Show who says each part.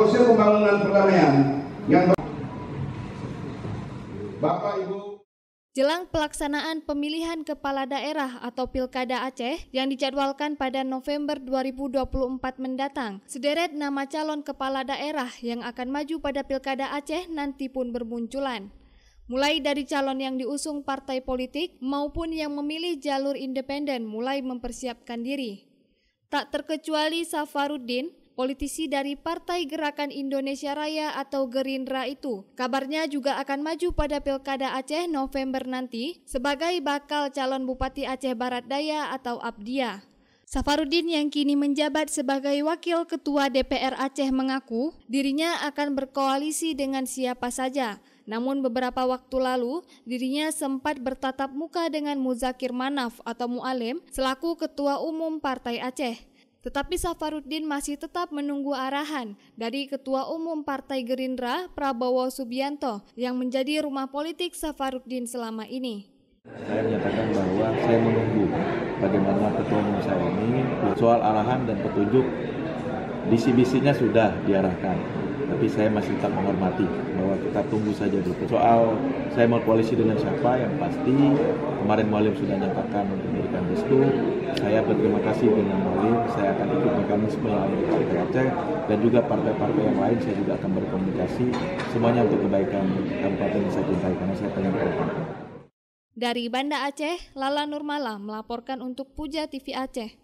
Speaker 1: proses pembangunan perdamaian yang Bapak Ibu.
Speaker 2: Jelang pelaksanaan pemilihan kepala daerah atau Pilkada Aceh yang dijadwalkan pada November 2024 mendatang, sederet nama calon kepala daerah yang akan maju pada Pilkada Aceh nanti pun bermunculan. Mulai dari calon yang diusung partai politik maupun yang memilih jalur independen mulai mempersiapkan diri. Tak terkecuali Safarudin, politisi dari Partai Gerakan Indonesia Raya atau Gerindra itu, kabarnya juga akan maju pada Pilkada Aceh November nanti sebagai bakal calon Bupati Aceh Barat Daya atau Abdia. Safarudin yang kini menjabat sebagai Wakil Ketua DPR Aceh mengaku dirinya akan berkoalisi dengan siapa saja. Namun beberapa waktu lalu, dirinya sempat bertatap muka dengan Muzakir Manaf atau Mualim selaku Ketua Umum Partai Aceh. Tetapi Safarudin masih tetap menunggu arahan dari Ketua Umum Partai Gerindra, Prabowo Subianto, yang menjadi rumah politik Safarudin selama ini.
Speaker 3: Saya menyatakan bahwa saya menunggu bagaimana Ketua Umum saya ini soal arahan dan petunjuk. Bisi-bisinya sudah diarahkan, tapi saya masih tetap menghormati bahwa kita tunggu saja dulu. Soal saya mau koalisi dengan siapa, yang pasti kemarin Mualim sudah nyatakan untuk memberikan restu. Saya berterima kasih dengan Mualim, saya akan ikut mekanisme yang ada di Partai Aceh dan juga partai-partai yang lain saya juga akan berkomunikasi, semuanya untuk kebaikan kabupaten yang saya cintai karena saya pengen berkomunikasi.
Speaker 2: Dari Banda Aceh, Lala Nurmala melaporkan untuk Puja TV Aceh.